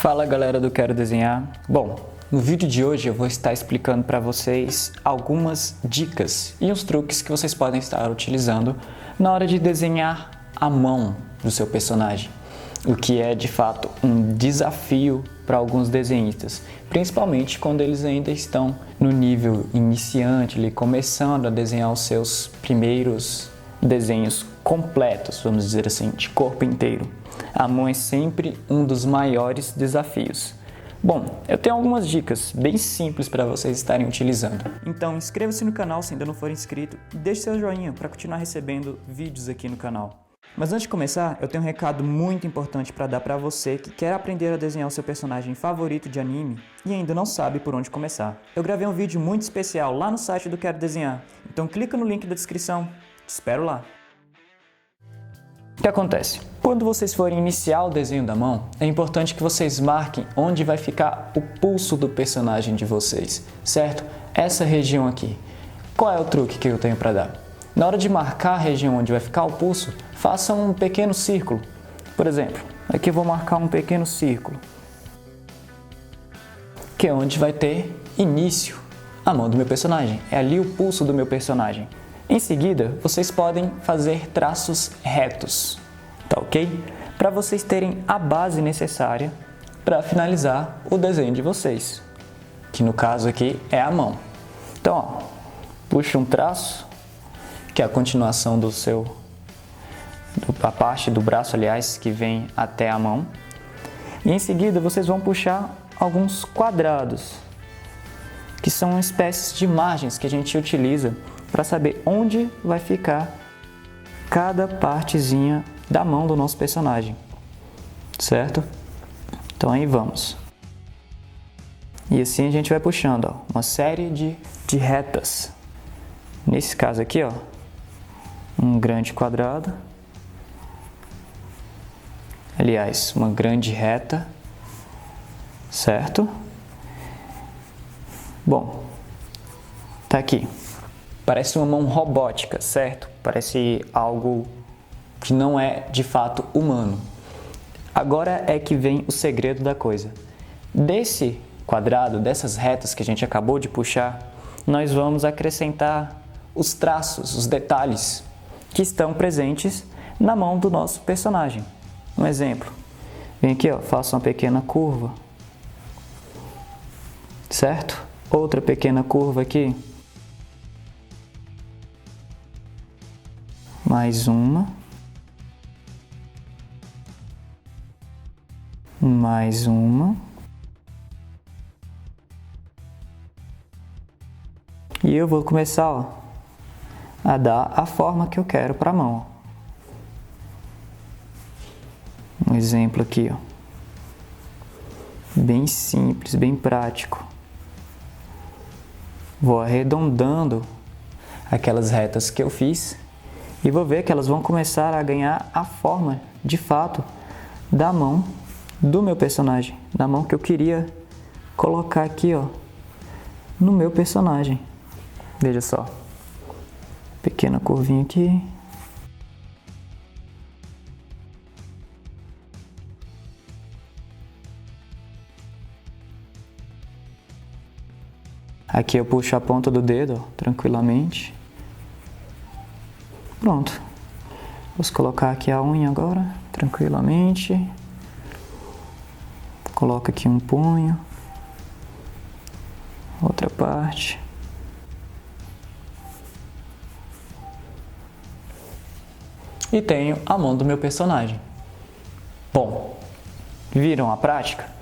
Fala galera do Quero Desenhar. Bom, no vídeo de hoje eu vou estar explicando para vocês algumas dicas e uns truques que vocês podem estar utilizando na hora de desenhar a mão do seu personagem, o que é de fato um desafio para alguns desenhistas, principalmente quando eles ainda estão no nível iniciante, ali, começando a desenhar os seus primeiros desenhos completos, vamos dizer assim, de corpo inteiro. A mão é sempre um dos maiores desafios. Bom, eu tenho algumas dicas bem simples para vocês estarem utilizando. Então inscreva-se no canal se ainda não for inscrito e deixe seu joinha para continuar recebendo vídeos aqui no canal. Mas antes de começar, eu tenho um recado muito importante para dar para você que quer aprender a desenhar o seu personagem favorito de anime e ainda não sabe por onde começar. Eu gravei um vídeo muito especial lá no site do Quero Desenhar, então clica no link da descrição. Te espero lá. O que acontece? Quando vocês forem iniciar o desenho da mão, é importante que vocês marquem onde vai ficar o pulso do personagem de vocês, certo? Essa região aqui. Qual é o truque que eu tenho para dar? Na hora de marcar a região onde vai ficar o pulso, faça um pequeno círculo. Por exemplo, aqui eu vou marcar um pequeno círculo, que é onde vai ter início a mão do meu personagem. É ali o pulso do meu personagem. Em seguida, vocês podem fazer traços retos, tá ok? Para vocês terem a base necessária para finalizar o desenho de vocês, que no caso aqui é a mão. Então, ó, puxa um traço, que é a continuação a parte do braço, aliás, que vem até a mão. E em seguida, vocês vão puxar alguns quadrados, que são espécies de margens que a gente utiliza para saber onde vai ficar cada partezinha da mão do nosso personagem, certo? Então aí vamos. E assim a gente vai puxando, ó, uma série de retas. Nesse caso aqui, ó, um grande quadrado. Aliás, uma grande reta, certo? Bom, tá aqui. Parece uma mão robótica, certo? Parece algo que não é de fato humano. Agora é que vem o segredo da coisa. Desse quadrado, dessas retas que a gente acabou de puxar, nós vamos acrescentar os traços, os detalhes que estão presentes na mão do nosso personagem. Um exemplo. Vem aqui, ó, faço uma pequena curva, certo? Outra pequena curva aqui. Mais uma. Mais uma. E eu vou começar, ó, a dar a forma que eu quero para a mão. Um exemplo aqui, ó. Bem simples, bem prático. Vou arredondando aquelas retas que eu fiz e vou ver que elas vão começar a ganhar a forma, de fato, da mão do meu personagem, da mão que eu queria colocar aqui, ó, no meu personagem. Veja só, pequena curvinha aqui. Aqui eu puxo a ponta do dedo, ó, tranquilamente. Pronto. Vou colocar aqui a unha agora, tranquilamente. Coloco aqui um punho. Outra parte. E tenho a mão do meu personagem. Bom, viram a prática?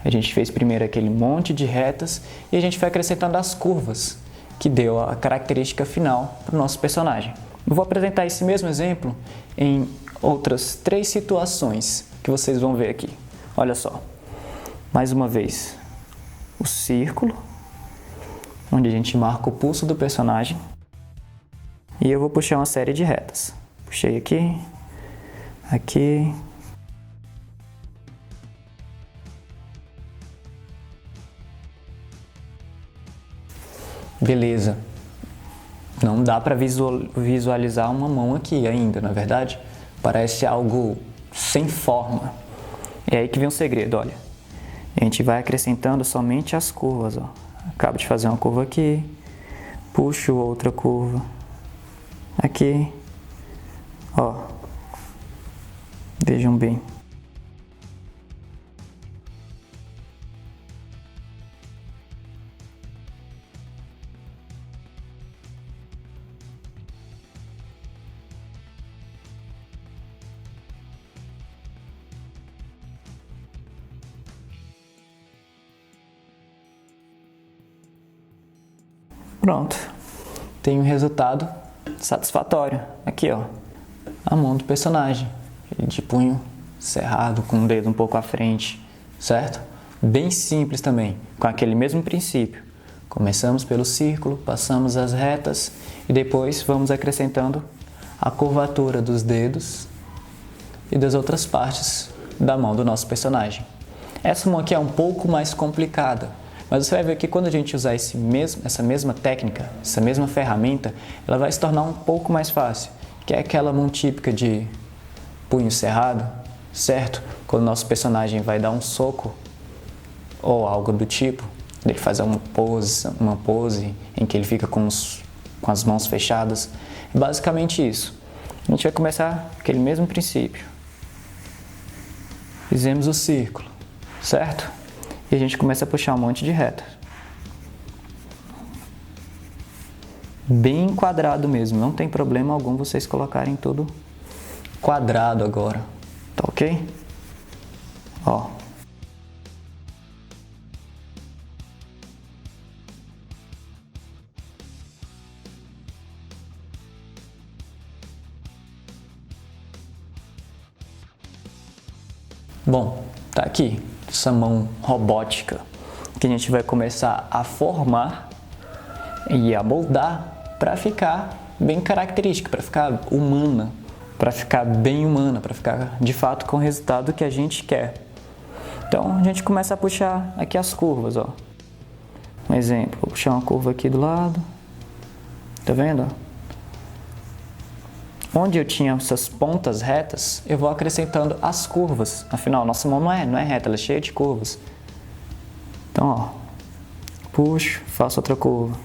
A gente fez primeiro aquele monte de retas e a gente foi acrescentando as curvas, que deu a característica final para o nosso personagem. Eu vou apresentar esse mesmo exemplo em outras 3 situações que vocês vão ver aqui. Olha só, mais uma vez, o círculo, onde a gente marca o pulso do personagem, e eu vou puxar uma série de retas. Puxei aqui, aqui, beleza. Não dá para visualizar uma mão aqui ainda, na verdade. Parece algo sem forma. É aí que vem o segredo, olha. A gente vai acrescentando somente as curvas, ó. Acabo de fazer uma curva aqui, puxo outra curva aqui, ó. Vejam bem. Pronto, tem um resultado satisfatório. Aqui, ó, a mão do personagem, de punho cerrado, com o dedo um pouco à frente, certo? Bem simples também, com aquele mesmo princípio. Começamos pelo círculo, passamos as retas e depois vamos acrescentando a curvatura dos dedos e das outras partes da mão do nosso personagem. Essa mão aqui é um pouco mais complicada, mas você vai ver que quando a gente usar essa mesma técnica, essa mesma ferramenta, ela vai se tornar um pouco mais fácil, que é aquela mão típica de punho cerrado, certo? Quando o nosso personagem vai dar um soco ou algo do tipo, ele faz uma pose em que ele fica com as mãos fechadas. É basicamente isso. A gente vai começar aquele mesmo princípio. Fizemos o círculo, certo? E a gente começa a puxar um monte de retas. Bem quadrado mesmo, não tem problema algum vocês colocarem tudo quadrado agora, tá ok? Ó. Bom, tá aqui essa mão robótica que a gente vai começar a formar e a moldar para ficar bem característica, para ficar humana, para ficar bem humana, para ficar de fato com o resultado que a gente quer. Então a gente começa a puxar aqui as curvas, ó. Um exemplo, vou puxar uma curva aqui do lado, tá vendo? Onde eu tinha essas pontas retas, eu vou acrescentando as curvas. Afinal, nossa mão não é reta, ela é cheia de curvas. Então, ó, puxo, faço outra curva.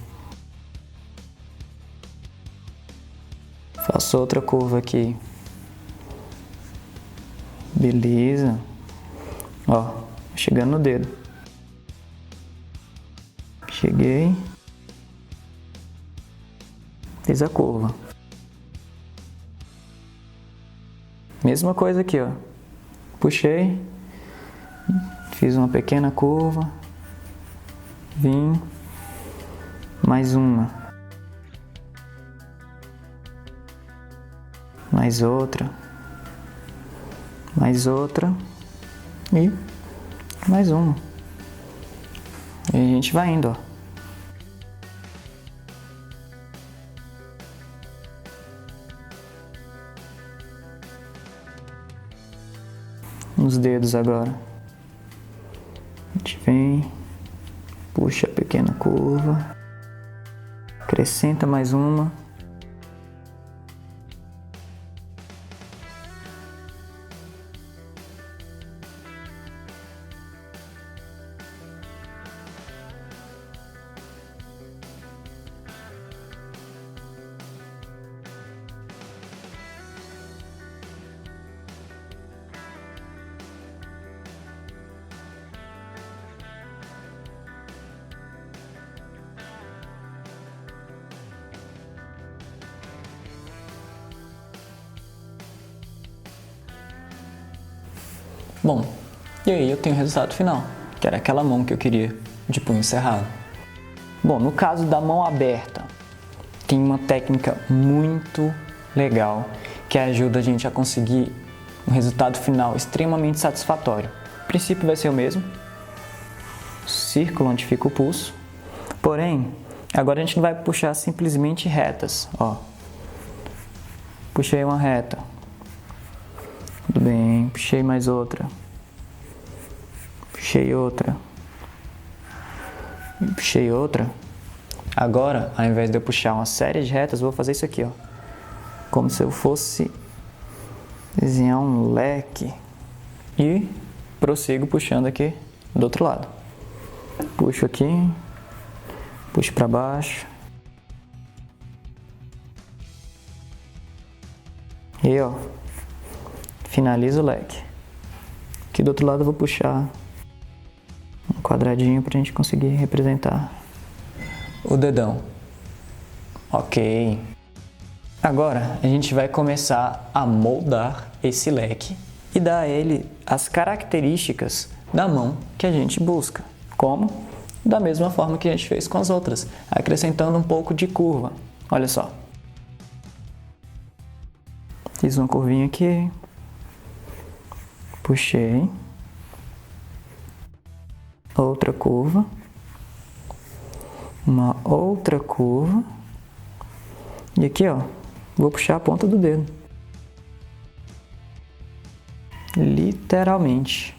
Faço outra curva aqui. Beleza. Ó, chegando no dedo. Cheguei. Fiz a curva. Mesma coisa aqui, ó. Puxei. Fiz uma pequena curva. Vim. Mais uma. Mais outra. Mais outra. E mais uma. E a gente vai indo, ó. Nos dedos agora. A gente vem, puxa a pequena curva, acrescenta mais uma. Bom, e aí eu tenho o resultado final, que era aquela mão que eu queria de punho cerrado. Bom, no caso da mão aberta, tem uma técnica muito legal que ajuda a gente a conseguir um resultado final extremamente satisfatório. O princípio vai ser o mesmo, círculo onde fica o pulso, porém, agora a gente não vai puxar simplesmente retas, ó. Puxei uma reta. Tudo bem, puxei mais outra. Puxei outra. Puxei outra. Agora, ao invés de eu puxar uma série de retas, eu vou fazer isso aqui, ó. Como se eu fosse desenhar um leque. E prossigo puxando aqui do outro lado. Puxo aqui, puxo para baixo. E ó, finalizo o leque. Aqui do outro lado eu vou puxar um quadradinho para a gente conseguir representar o dedão. Ok. Agora a gente vai começar a moldar esse leque e dar a ele as características da mão que a gente busca. Como? Da mesma forma que a gente fez com as outras, acrescentando um pouco de curva. Olha só. Fiz uma curvinha aqui. Puxei. Outra curva. Uma outra curva. E aqui, ó, vou puxar a ponta do dedo. Literalmente.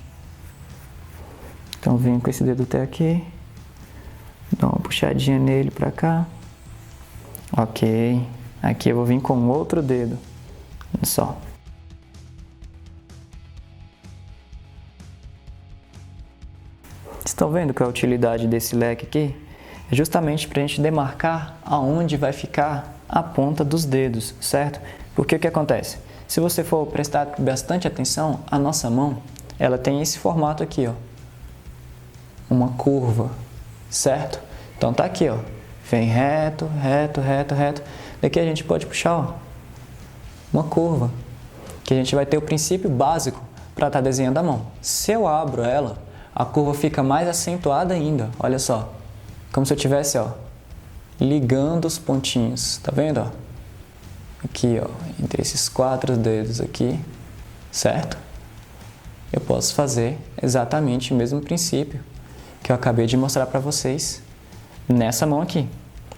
Então venho com esse dedo até aqui. Dou uma puxadinha nele pra cá. Ok. Aqui eu vou vir com outro dedo. Olha só. Estão vendo qual é a utilidade desse leque aqui? É justamente para a gente demarcar aonde vai ficar a ponta dos dedos, certo? Porque o que acontece? Se você for prestar bastante atenção, a nossa mão, ela tem esse formato aqui, ó. Uma curva, certo? Então tá aqui, ó. Vem reto, reto, reto, reto. Daqui a gente pode puxar, ó, uma curva, que a gente vai ter o princípio básico para estar desenhando a mão. Se eu abro ela, a curva fica mais acentuada ainda, olha só. Como se eu tivesse, ó, ligando os pontinhos, tá vendo, ó? Aqui, ó, entre esses 4 dedos aqui, certo? Eu posso fazer exatamente o mesmo princípio que eu acabei de mostrar para vocês nessa mão aqui.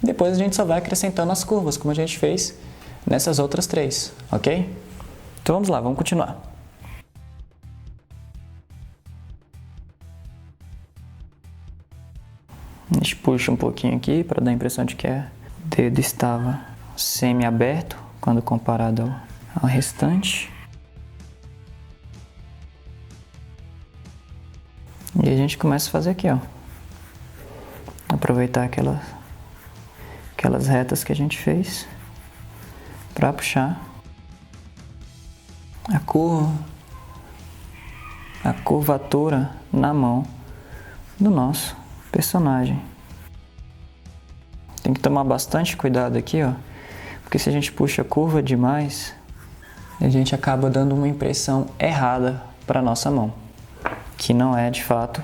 Depois a gente só vai acrescentando as curvas, como a gente fez nessas outras 3, ok? Então vamos lá, vamos continuar. A gente puxa um pouquinho aqui para dar a impressão de que o dedo estava semi-aberto quando comparado ao restante. E a gente começa a fazer aqui, ó. Aproveitar aquelas retas que a gente fez para puxar a curvatura na mão do nosso personagem. Tem que tomar bastante cuidado aqui, ó, porque se a gente puxa curva demais, a gente acaba dando uma impressão errada para nossa mão, que não é de fato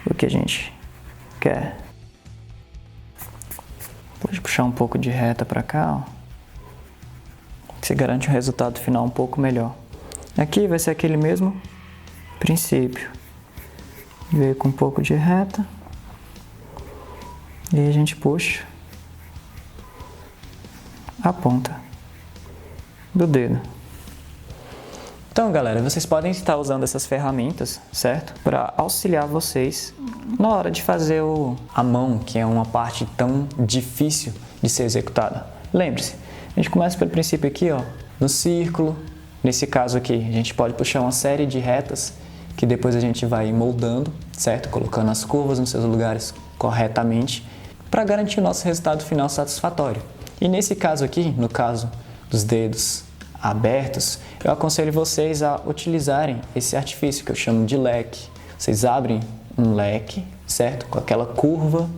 o que a gente quer. Pode puxar um pouco de reta para cá, ó, que você garante um resultado final um pouco melhor. Aqui vai ser aquele mesmo princípio. Veio com um pouco de reta. E a gente puxa a ponta do dedo. Então, galera, vocês podem estar usando essas ferramentas, certo? Para auxiliar vocês na hora de fazer a mão, que é uma parte tão difícil de ser executada. Lembre-se, a gente começa pelo princípio aqui, ó, no círculo. Nesse caso aqui, a gente pode puxar uma série de retas que depois a gente vai moldando, certo? Colocando as curvas nos seus lugares corretamente para garantir o nosso resultado final satisfatório. E nesse caso aqui, no caso dos dedos abertos, eu aconselho vocês a utilizarem esse artifício que eu chamo de leque. Vocês abrem um leque, certo? Com aquela curva,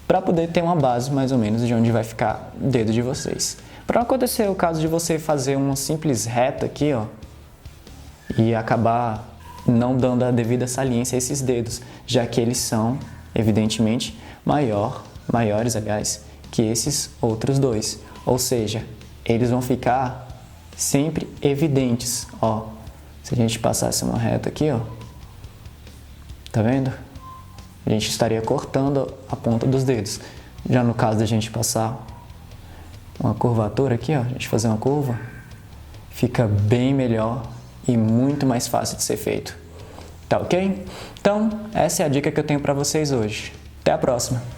para poder ter uma base mais ou menos de onde vai ficar o dedo de vocês. Para não acontecer o caso de você fazer uma simples reta aqui, ó, e acabar não dando a devida saliência a esses dedos, já que eles são, evidentemente, maiores, aliás, que esses outros dois. Ou seja, eles vão ficar sempre evidentes, ó. Se a gente passasse uma reta aqui, ó, tá vendo? A gente estaria cortando a ponta dos dedos. Já no caso da gente passar uma curvatura aqui, ó, a gente fazer uma curva, fica bem melhor e muito mais fácil de ser feito. Tá ok? Então, essa é a dica que eu tenho para vocês hoje. Até a próxima!